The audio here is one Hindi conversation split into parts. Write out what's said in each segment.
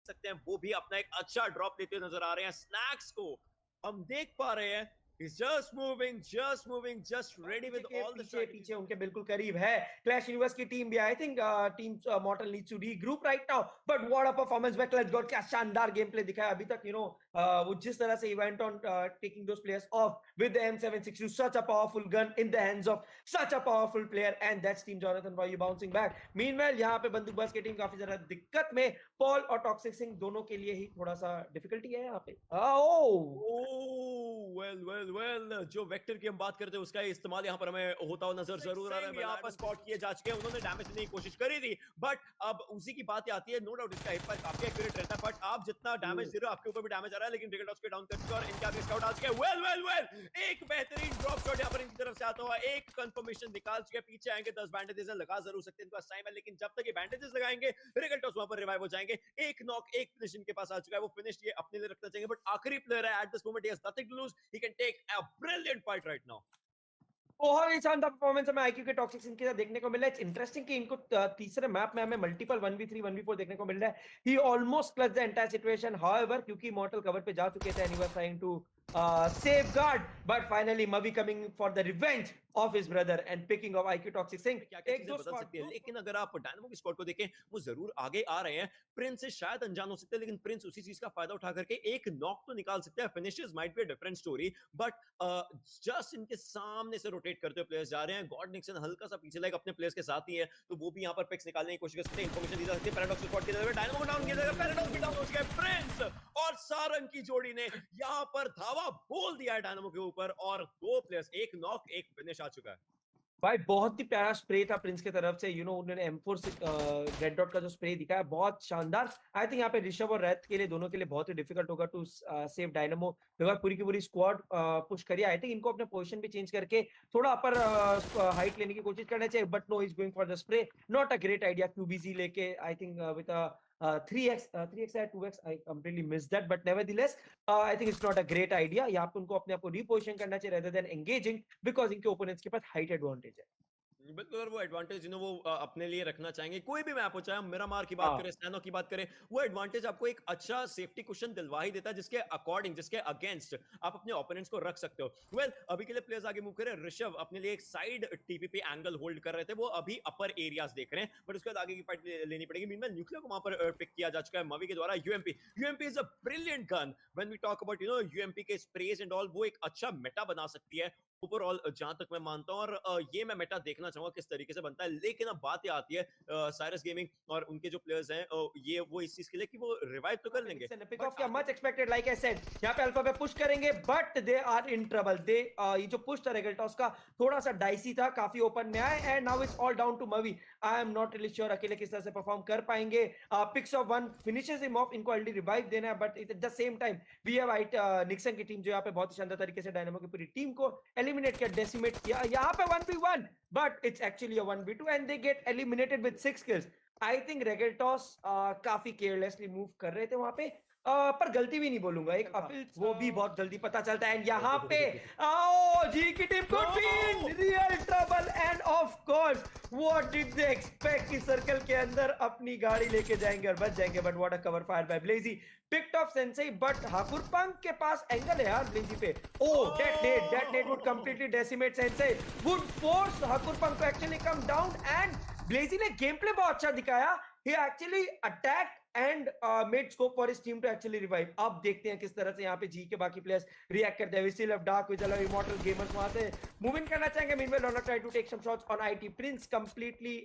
सकते हैं वो भी अपना एक अच्छा ड्रॉप लेते हुए नजर आ रहे हैं। स्नैक्स को हम देख पा रहे हैं, he's just moving, just ready with all the पीछे strategies. पीछे उनके बिल्कुल करीब है क्लैश यूनिवर्स की टीम भी। I think team Mortal needs to regroup right now, but what a performance by Clutch God. क्या शानदार गेम प्ले दिखाया अभी तक। वो जिस तरह से event on taking those players of with the M762, such a powerful gun in the hands of such a powerful player, and that's team Jonathan Why you bouncing back. Meanwhile यहाँ पे बंदूकबाज की टीम काफी ज्यादा दिक्कत में, पॉल और टॉक्सिक सिंह दोनों के लिए ही थोड़ा सा डिफिकल्टी है यहाँ पे। वेल जो वेक्टर की हम बात करते हैं उसका इस्तेमाल यहाँ पर हमें होता हुआ नजर जरूर आ रहा है। यहाँ पर स्पॉट किए जा चुके हैं, उन्होंने डैमेज देने की कोशिश करी थी, बट अब उसी की बात आती है। नो डाउट इसका हिट पर काफी एक्यूरेट रहता है, बट आप जितना डैमेज दे रहे हो आपके ऊपर भी डैमेज आ रहा है। लेकिन रिगल्टॉस के डाउन कर चुके हैं और इनके आगे स्काउट आ चुके हैं। वेल एक बेहतरीन ड्रॉप शॉट यहाँ पर इनकी तरफ से आता हुआ, एक कंफर्मेशन निकाल चुके हैं। पीछे आएंगे 10 बैंडेजेस लगा जरूर सकते हैं, इनका टाइम है, लेकिन जब तक ये बैंडेजेस लगाएंगे रिगल्टॉस वहां पर रिवाइव हो जाएंगे। एक नॉक एक फिनिश इनके पास आ चुका है, वो फिनिश ये अपने लिए रखना चाहिए, बट आखिरी प्लेयर है at this moment, he has nothing to lose, he can take a brilliant fight right now. बहुत ही शानदार परफॉर्मेंस हमें आईक्यू के टॉक्सिक सिंह के साथ देखने को मिल रहा है। इट्स इंटरेस्टिंग कि इनको तीसरे मैप में हमें मल्टीपल 1v3 1v4 देखने को मिल रहा है। He almost clutch the entire situation, however क्योंकि मॉर्टल कवर पे जा चुके थे and he was trying to safeguard, but finally Mavi coming for the revenge of his brother and picking off IQ Toxic Singh. क्या क्या चीजें बदल सकती है, लेकिन अगर आप डायनामो की स्क्वाड को देखें वो जरूर आगे आ रहे हैं। प्रिंस से शायद अनजान हो सकते हैं, लेकिन प्रिंस उसी चीज का फायदा उठा करके एक नॉक तो निकाल सकते हैं। Finishes might be a different story, but just इनके सामने से रोटेट करते हुए प्लेयर्स जा रहे हैं। गॉड निक्सन हल्का सा पीछे लाइक अपने प्लेयर्स के साथ ही है, तो वो भी यहाँ पर पिक्स निकालने की कोशिश कर सकते हैं। इन्फॉर्मेशन दी जा सकती है पैराडॉक्स की स्क्वाड की तरफ, डायनामो को डाउन किया जाएगा, पैराडॉक्स भी डाउन हो चुका है। प्रिंस और सारंग की जोड़ी ने यहाँ पर धावा बोल दिया है डायनामो के ऊपर, और दो प्लेयर्स, एक नॉक एक फिनिश आ चुका है। भाई बहुत ही प्यारा स्प्रे था प्रिंस की तरफ से। उन्होंने M4 से रेड डॉट का जो स्प्रे दिखाया बहुत शानदार। आई थिंक यहाँ पे ऋषभ और रैथ के लिए, दोनों के लिए बहुत ही डिफिकल्ट होगा टू सेव डायनामो। पूरी की पूरी स्क्वाड पुश करिए। आई थिंक इनको अपने पोजीशन भी चेंज करके थोड़ा अपर हाइट लेने की कोशिश करना चाहिए, but no, is going for the spray. Not a great idea QBZ लेके। आई थिंक विद 3x या 2x, I completely missed that, but nevertheless I think it's not a great idea. यहाँ पे उनको अपने आप को reposition करना चाहिए rather than engaging, because इनके opponents के पास height advantage है। बिल्कुल, और वो एडवांटेज वो अपने लिए रखना चाहेंगे। कोई भी मैप हो, चाहे हम मिरामार की बात करें, स्टैनो की बात करें, वो एडवांटेज आपको एक अच्छा सेफ्टी कुशन दिलवा ही देता है, जिसके अकॉर्डिंग, जिसके अगेंस्ट आप अपने ओपोनेंट्स को रख सकते हो। अभी के लिए प्लेयर्स आगे मूव करें। ऋषभ अपने लिए एक साइड टीपीपी एंगल होल्ड कर रहे थे, वो अभी अपर एरियाज देख रहे हैं, बट उसके बाद आगे की फाइट लेनी पड़ेगी। मीनवाइल न्यूक्लियर को वहां पर पिक किया जा चुका है मवी के द्वारा। UMP is a brilliant gun when we talk about UMP के स्प्रेज एंड ऑल। वो एक अच्छा मेटा बना सकती है ओवरऑल, जहां तक मैं मानता हूं, और ये मैं मेटा देखना चाहूंगा किस तरीके से बनता है। लेकिन अब बात ये आती है साइरस गेमिंग और उनके जो प्लेयर्स हैं, ये वो इस चीज के लिए कि वो रिवाइव तो कर लेंगे, पिक ऑफ क्या much expected, like I said यहाँ पे अल्फा पे पुश करेंगे, but they are in trouble. ये जो पुश था रेगल्टॉस का थोड़ा सा डाइसी था, काफी ओपन में आए, and now it's all down to Mavi. I am not really sure अकेले किस तरह से परफॉर्म कर पाएंगे। Picks off one finishes him off, इनको ऑलरेडी रिवाइव देना है, but at the same time we have Nixon की टीम जो यहाँ पे बहुत ही शानदार तरीके से डायनामो की पूरी टीम को एलिमिनेट किया, डेसिमेट किया। यहाँ पे 1v1, but it's actually a 1v2 and they get eliminated with 6 kills. I think Regaltos काफी केयरलेसली मूव कर रहे थे वहां पे, पर गलती भी नहीं बोलूंगा, एक अपील वो भी बहुत जल्दी पता चलता है। एंड यहाँ पे आओ जी की टीम गुड फीन real trouble, and of course what did they expect कि सर्कल के अंदर अपनी गाड़ी लेके जाएंगे और बच जाएंगे, but what a cover fire by Blazy. picked off Sensei, but Hakurpunk के पास एंगल है यार ब्लेजी पे। Oh, that nade would completely decimate Sensei, would force Hakurpunk to actually come down, and ब्लेजी ने गेम प्ले बहुत अच्छा दिखाया। He actually attacked and made scope for his team to actually revive. अब देखते हैं किस तरह से यहाँ पे जी के बाकी प्लेयर्स रिएक्ट करते हैं। We still have Dark, Vijala, Immortal Gamers वहां से मूव इन करना चाहेंगे। Meanwhile, Lona try to take some shots on IT. Prince completely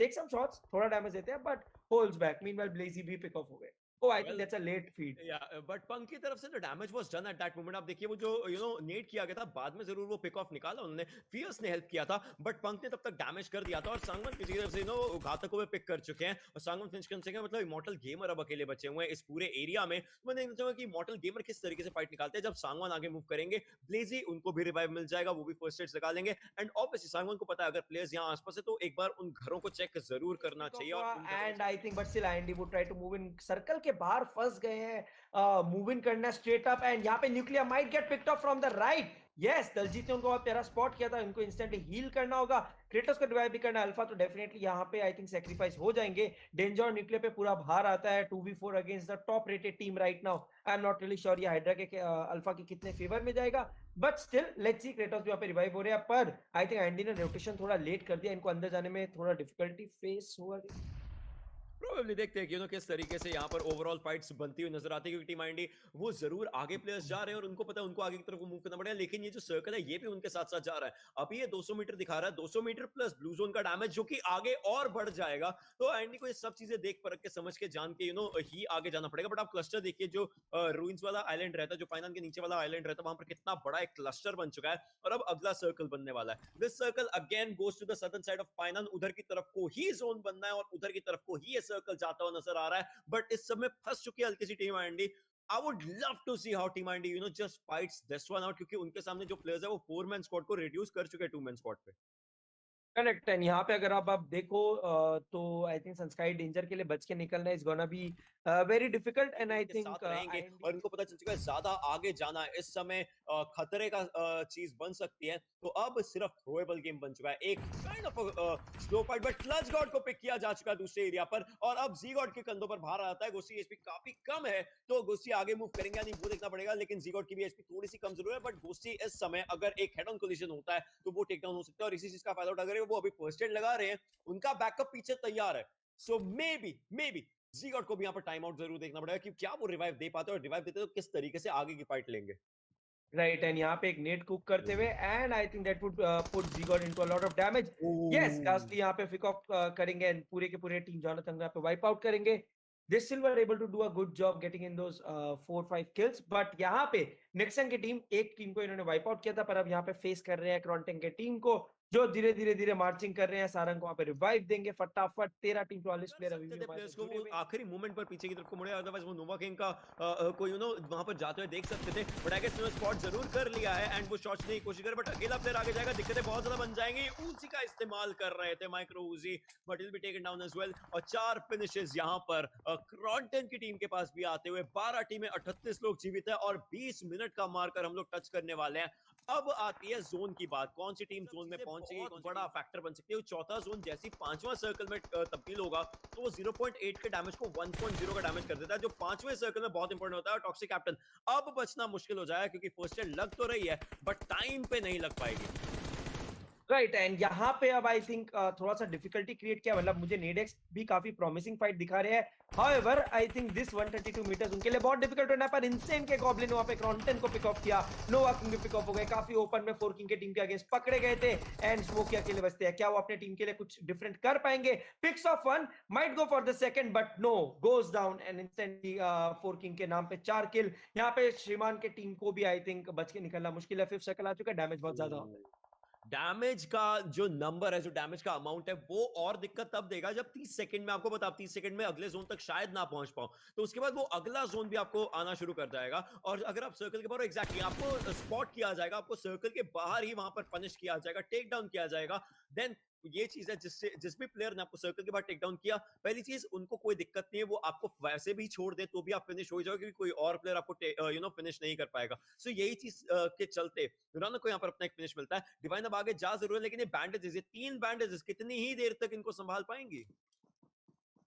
take some shots, थोड़ा डैमेज देते हैं, but holds back. Meanwhile, Blazy भी pick off हो गए। Oh, I think that's a late feed. But Punk की तरफ से जो damage was done at that moment, आप देखिए वो जो नेट किया गया था, बाद में जरूर वो पिक ऑफ निकाला उन्होंने, फियर्स ने हेल्प किया था, बट पंक ने तब तक डैमेज कर दिया था। और सांगवन किसी तरफ से घातक को पिक कर चुके हैं, और सांगवन फिनिश कर सके, मतलब इमॉर्टल गेमर अब अकेले बचे हुए हैं इस पूरे एरिया में। मैं देखना चाहूंगा कि इमॉर्टल गेमर किस तरीके से फाइट निकालते हैं। जब सांगवन आगे मूव करेंगे, ब्लेजी उनको भी रिवाइव मिल जाएगा, वो भी फर्स्ट एड्स लगा लेंगे, एंड ऑब्वियसली सांगवन को पता है अगर प्लेयर्स यहाँ आसपास है तो एक बार उन घरों को चेक जरूर करना चाहिए। And I think but still IND would try to move in, circle के बाहर फंस गए हैं, मूव इन करना स्ट्रेट अप, एंड यहाँ पे nuclear might get picked up from the right. Yes, Daljeet ने उनको बहुत प्यारा स्पॉट किया था, इनको इंस्टेंटली हील करना होगा, क्रेटोस को रिवाइव भी करना है, अल्फा तो डेफिनेटली यहाँ पे आई थिंक सैक्रिफाइस हो जाएंगे। डेंजर और न्यूक्लियर पे पूरा भार आता है 2v4 against the top rated team right now. I am not really sure ये हाइड्रा के अल्फा के कितने फेवर में जाएगा, but still let's see. Kratos भी यहाँ पे रिवाइव हो रहे हैं, पर आई थिंक एंडी ने रोटेशन थोड़ा लेट कर दिया, इनको अंदर जाने में थोड़ा डिफिकल्टी फेस हुआ। प्रोबेबली देखते हैं कि किस तरीके से यहाँ पर ओवरऑल फाइट्स बनती हुई नजर आती है, क्योंकि टीम आईडी वो जरूर आगे प्लेयर्स जा रहे हैं और उनको पता है उनको आगे की तरफ मूव करना पड़ेगा, लेकिन ये जो सर्कल है ये भी उनके साथ साथ जा रहा है। अभी ये 200 मीटर दिखा रहा है, 200 मीटर प्लस ब्लू जोन का डैमेज जो कि आगे और बढ़ जाएगा। तो एंडी को ये सब चीजें देख परख के समझ के जान के ही आगे जाना पड़ेगा। बट आप क्लस्टर देखिए, जो रूइंस वाला आइलैंड रहता है, जो पाइनान के नीचे वाला आइलैंड रहता है, वहां पर कितना बड़ा एक क्लस्टर बन चुका है और अब अगला सर्कल बनने वाला है। This circle again goes to the southern side of Pai Nan, उधर की तरफ को ही जोन बनना है और उधर की तरफ को ही ये सर्कल जाता हुआ नजर आ रहा है। बट इस समय फंस चुकी है हल्की सी team ID. I would love to see how Team Indy, just fights this one out, क्योंकि उनके सामने जो प्लेयर्स है वो 4 मैन स्क्वाड को रिड्यूस कर चुके हैं 2 मैन स्क्वाड पे। करेक्ट। एंड यहाँ पे अगर आप देखो तो आई थिंक सनस्काई डेंजर के लिए बच के निकलना is gonna be very difficult. And I के थिंक साथ रहेंगे आईएनडी और इनको पता चल चुका है ज्यादा आगे जाना है इस समय खतरे का चीज बन सकती है। तो अब सिर्फ थ्रोएबल गेम बन चुका है, एक kind of slow fight, but clutch God को पिक किया जा चुका है दूसरे एरिया पर और अब जी गॉड के कंधों पर भार आता है। गोस्टी एचपी काफी कम है तो गोस्टी आगे मूव करेंगे या नहीं वो देखना पड़ेगा, लेकिन जी गॉड की भी एचपी थोड़ी सी कम जरूर है। बट गोस्टी इस समय अगर एक हेड ऑन कोलिजन होता है तो वो टेक डाउन हो सकता है और इसी चीज का फायदा उठा कर वो अभी फर्स्ट एड लगा रहे हैं, उनका बैकअप पीछे तैयार है। सो मे बी जी-गॉड को भी यहाँ पर टाइम आउट जरूर देखना पड़ेगा कि क्या वो रिवाइव दे पाते हैं और रिवाइव देते तो किस तरीके से आगे की फाइट लेंगे। राइट। एंड यहाँ पे एक नेट कुक करते हुए and I think that would put G God into a lot of damage. Yes, costly यहाँ पे पिक ऑफ करेंगे एंड पूरे के पूरे टीम जोनाथन यहाँ पे वाइप आउट करेंगे। They still were able to do a good job getting in those 4-5 kills, but यहाँ पे नेक्सन की टीम एक टीम को इन्होंने वाइप आउट किया था, पर अब यहाँ पे फेस कर रहे हैं क्रॉन्टेन के टीम को, जो धीरे-धीरे मार्चिंग कर रहे हैं। सारंग को वहाँ पे रिवाइव देंगे फटाफट। 13 टीम 44 कर प्लेयर अभी सकते भी थे हमारे प्लेयर्स साथ को जुड़े वो हुए। आखिरी मोमेंट पर पीछे की तरफ को मुड़े, अदरवाइज वो नोवा किंग का कोई वहां पर जाते हुए देख सकते थे। बट आई गेस स्पॉट जरूर कर लिया है एंड वो शॉट्स की कोशिश करे, बट अकेला प्लेयर आगे जाएगा, दिक्कतें बहुत ज्यादा बन जाएंगी। उजी का इस्तेमाल कर रहे थे micro Uzi, but will be taken down as well. और 4 फिनिशेस यहां पर क्रॉन्टन की टीम के पास भी आते हुए 12 टीमें 38 लोग जीवित है और 20 मिनट का मार्कर हम लोग टच करने वाले हैं। अब आती है जोन की बात, कौन सी टीम जोन में पहुंचेगी, बहुत बड़ा फैक्टर बन सकती है। चौथा जोन जैसी 5वां सर्कल में तब्दील होगा तो वो 0.8 के डैमेज को 1.0 का डैमेज कर देता है, जो 5वें सर्कल में बहुत इंपॉर्टेंट होता है। टॉक्सिक कैप्टन अब बचना मुश्किल हो जाएगा क्योंकि फर्स्ट एड लग तो रही है बट टाइम पे नहीं लग पाएगी। राइट। एंड यहाँ पे अब आई थिंक थोड़ा सा डिफिकल्टी क्रिएट किया, मतलब मुझे नेडेक्स भी काफी प्रॉमिसिंग फाइट दिखा रहे हैं। However I think this 132 metres उनके लिए बहुत डिफिकल्ट होना है, पर इनसेन के गॉब्लिन ने वहां पे क्रॉन्टन को पिक ऑफ किया, नोवा किंग भी पिक ऑफ हो गए, काफी ओपन में 4 किंग के टीम के अगेंस्ट पकड़े गए थे एंड स्मोकी अकेले बचते हैं। क्या वो अपने टीम के लिए कुछ डिफरेंट कर पाएंगे? Picks off one might go for the second but no, goes down and instantly 4 king के नाम पे 4 किल। यहाँ पे श्रीमान के टीम को भी आई थिंक बच के निकलना मुश्किल है। 5th सर्कल आ चुका है, डैमेज बहुत ज्यादा हो रहा है। डैमेज का जो नंबर है, जो डैमेज का अमाउंट है, वो और दिक्कत तब देगा जब 30 सेकंड में आपको पता, 30 सेकंड में अगले जोन तक शायद ना पहुंच पाओ, तो उसके बाद वो अगला जोन भी आपको आना शुरू कर जाएगा। और अगर आप सर्कल के बाहर एग्जैक्टली आपको स्पॉट किया जाएगा, आपको सर्कल के बाहर ही वहां पर पनिश किया जाएगा, टेक डाउन किया जाएगा, देन ये चीज है जिससे जिस भी प्लेयर ने आपको सर्कल के बाद टेक डाउन किया, पहली चीज उनको कोई दिक्कत नहीं है, वो आपको वैसे भी छोड़ दे तो भी आप फिनिश हो जाओगे, क्योंकि कोई और प्लेयर आपको फिनिश नहीं कर पाएगा। सो यही चीज के चलते रन को यहाँ पर अपना एक फिनिश मिलता है। डिवाइन अब आगे जा जरूर है, लेकिन ये बैंडेजेस, ये 3 बैंडेजेस कितनी ही देर तक इनको संभाल पाएंगी?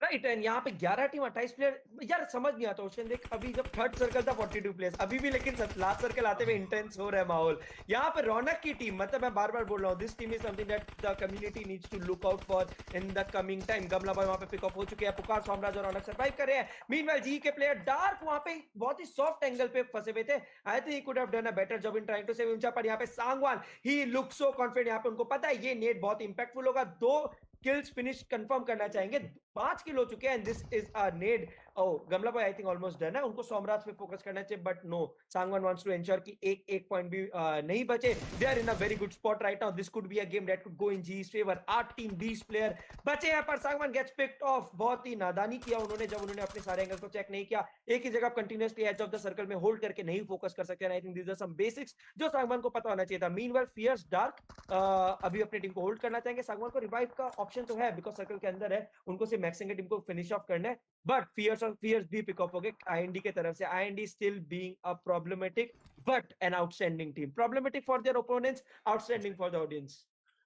राइट। एंड यहाँ पे 11 टीम 28 प्लेयर, यार समझ नहीं आता ओशन। देख अभी जब थर्ड सर्कल था 42 प्लेयर्स अभी भी, लेकिन लास्ट सर्कल आते हुए इंटेंस हो रहा है माहौल। यहाँ पे रौनक की टीम, मतलब मैं बार बार बोल रहा हूँ, this team is something that the community needs to look out for in the coming time. गमला बॉय वहाँ पे पिक ऑफ हो चुके हैं, पुकार साम्राज्य और रौनक सर्वाइव कर रहे हैं। मीनवाइल जी के प्लेयर डार्क वहाँ पे बहुत ही सॉफ्ट एंगल पे फंसे हुए थे। I think he could have done a better job in trying to save himself, पर यहाँ पे Sangwan he look so confident. यहाँ पे उनको पता है ये नेट बहुत इंपैक्टफुल होगा, 2 किल्स फिनिश कंफर्म करना चाहेंगे। 5 किल हो चुके हैं and this is a nade. ओ गमला boy I think almost done है, उनको सोमराज पे फोकस करना चाहिए, but no, Sangwan wants to ensure कि एक पॉइंट भी नहीं बचे। They are in a very good spot right now, this could be a game that could go in G's favour. 8 team 20 player बचे हैं, पर सांगवान गेट्स पिक्ड ऑफ। बहुत ही नादानी किया उन्होंने जब उन्होंने अपने सारे एंगल को चेक नहीं किया, एक ही जगह continuously edge of the circle में होल्ड करके नहीं फोकस कर सकते। I think these are some basics जो सांगवान को पता होना चाहिए था। मीनवाइल फियर्स डार्क अभी अपनी टीम को होल्ड करना चाहेंगे। सांगवान को रिवाइव का ऑप्शन तो है बिकॉज सर्कल के अंदर है, उनको सिर्फ मैक्सिंग की टीम को फिनिश ऑफ करना है, बट फियर्स भी पिक ऑफ हो गए आईएनडी की तरफ से। IND still being a problematic but an outstanding team, problematic for their opponents, outstanding for the audience.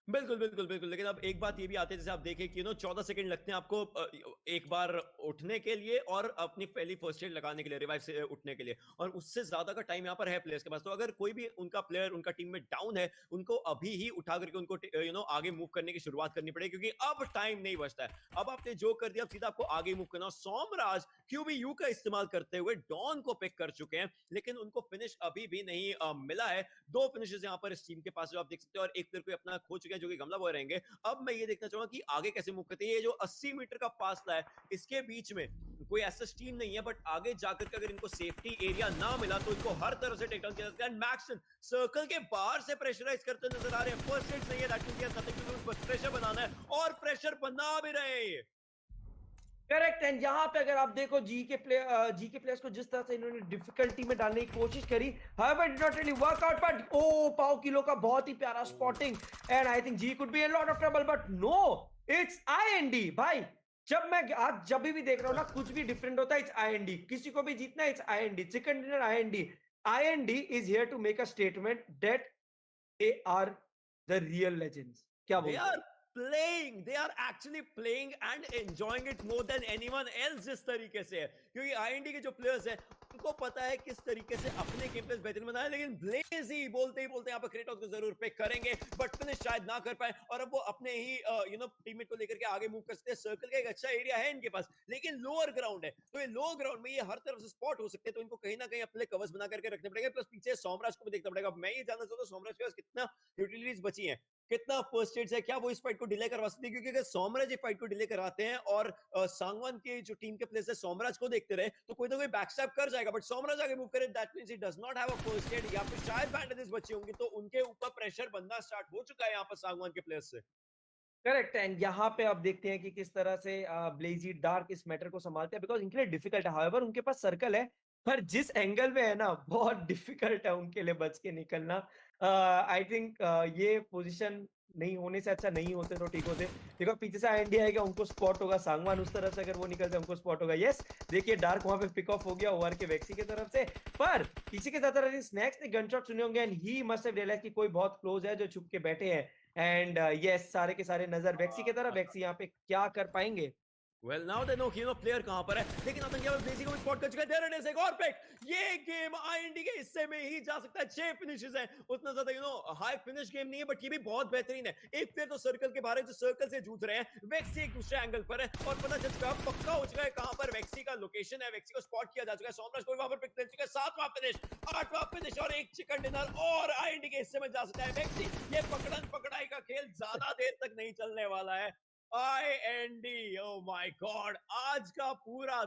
बिल्कुल, बिल्कुल, बिल्कुल। लेकिन अब एक बात ये भी आती है, जैसे आप देखें कि 14 सेकंड लगते हैं आपको एक बार उठने के लिए और अपनी पहली फर्स्ट एड लगाने के लिए, रिवाइव से उठने के लिए, और उससे ज़्यादा का टाइम यहाँ पर है प्लेयर्स के पास। तो अगर कोई भी उनका प्लेयर, उनका टीम में डाउन है, उनको अभी ही उठा करके उनको आगे मूव करने की शुरुआत करनी पड़ेगी, क्योंकि अब टाइम नहीं बचता है। अब आपने जो कर दिया, अब सीधा आपको आगे मूव करना। सोमराज क्यूबीयू का इस्तेमाल करते हुए डॉन को पिक कर चुके हैं, लेकिन उनको फिनिश अभी भी नहीं मिला है। 2 फिनिशेस यहाँ पर इस टीम के पास जो आप देख सकते हो, और एक प्लेयर को अपना खो चुके हैं जो कि गमला बॉय रहेंगे। अब मैं ये देखना चाहूंगा कि आगे कैसे मूव करते हैं। ये जो 80 मीटर का फासला है, इसके बीच में कोई ऐसा टीम नहीं है, बट आगे जाकर के अगर इनको सेफ्टी एरिया ना मिला तो इनको हर तरह से टेक डाउन किया जा सकता है। मैक्सन सर्कल के बाहर से प्रेशराइज करते नजर आ रहे हैं। फर्स्ट हिट नहीं है, that means nothing to do, बस प्रेशर बनाना है, और प्रेशर बना भी रहे हैं ये। करेक्ट। एंड यहाँ पे अगर आप देखो जी के प्लेयर्स को जिस तरह से इन्होंने डिफिकल्टी में डालने की कोशिश करी, however did not really work out, but ओ पाओ किलो का बहुत ही प्यारा spotting, and I think G could be in lot of trouble, but no, it's IND भाई। जब भी देख रहा हूँ ना, कुछ भी डिफरेंट होता है, इट्स आईएनडी। किसी को भी जीतना है, it's IND, chicken dinner IND. IND is here to make a statement that they are the real legends. क्या They बोलते are हो? playing, they are actually playing and enjoying it more than anyone else जिस तरीके से है, क्योंकि आईएनडी के जो प्लेयर्स हैं उनको पता है किस तरीके से अपने गेम प्लेस बेहतरीन बनाए। लेकिन ब्लेजी बोलते ही बोलते यहाँ पर क्रेटोस को जरूर पिक करेंगे, बट फिनिश शायद ना कर पाए, और अब वो अपने ही टीममेट को लेकर के आगे मूव कर सकते हैं। सर्कल का एक अच्छा एरिया है इनके पास, लेकिन लोअर ग्राउंड है, तो ये लो ग्राउंड में ये हर तरफ से स्पॉट हो सकते हैं, तो इनको कहीं ना कहीं अपने कवर्स बना करके रखने पड़ेंगे। प्लस पीछे सोमराज को भी देखना पड़ेगा। मैं ये जानना चाहता हूँ सोमराज के पास कितना यूटिलिटीज बची हैं, कितना फर्स्ट एड्स है, क्या वो इस फाइट को डिले करवा सकते हैं? क्योंकि अगर सोमराज ये फाइट को डिले कराते हैं और सांगवान के जो टीम के प्लेयर्स है सोमराज को देखते रहे, तो कोई ना कोई बैकस्टैप कर जाएगा, बट सोमराज आगे मूव करे, that means he does not have a first aid, या फिर शायद बैंडेजेस बचे होंगे, तो उनके ऊपर प्रेशर बनना स्टार्ट हो चुका है यहाँ पर सांगवान के प्लेयर्स से। करेक्ट। एंड यहाँ पे आप देखते हैं कि किस तरह से ब्लेजी डार्क इस मैटर को संभालते हैं, बिकॉज इनके लिए डिफिकल्ट है। हाउएवर उनके पास सर्कल है, पर जिस एंगल में है ना, बहुत डिफिकल्ट है उनके लिए बच के निकलना। आई थिंक ये पोजीशन नहीं होने से अच्छा नहीं होते तो ठीक होते। देखो पीछे से आईएनडी आएगा, उनको स्पॉट होगा। सांगवान उस तरफ से अगर वो निकलते उनको स्पॉट होगा। यस, देखिए डार्क वहां पे पिक ऑफ हो गया ओवर के वेक्सी की तरफ से, पर पीछे के ज्यादा स्नैक्स ने गनशॉट सुने होंगे, and he must have realise कि कोई बहुत क्लोज है जो छुप के बैठे हैं। एंड यस, सारे के सारे नजर वेक्सी की तरफ। वेक्सी यहाँ पे क्या कर पाएंगे? Well, now they know कि प्लेयर कहां पर है, लेकिन आतंकी ब्लेजी को स्पॉट कर चुका है। देयर इट इज, एक और पिक। ये गेम आईएनडी के हिस्से में ही जा सकता है। 6 फिनिशेस हैं, उतना ज्यादा हाई फिनिश गेम नहीं है, बट ये भी बहुत बेहतरीन है। एक प्लेयर तो सर्कल के बाहर है, जो सर्कल से जूझ रहे हैं। वेक्सी एक दूसरे एंगल पर है, और पता चल चुका है, पक्का हो चुका है कहां पर वेक्सी का लोकेशन है। वेक्सी को स्पॉट किया जा चुका है। सोमराज को वहां पर पिक कर चुका है। 7वां फिनिश, 8वां फिनिश, और एक चिकन डिनर, और आईएनडी के हिस्से में जा सकता है वेक्सी। ये पकड़न पकड़ाई का खेल ज्यादा देर तक नहीं चलने वाला है। आईएनडी, ओ माय गॉड, आज का पूरा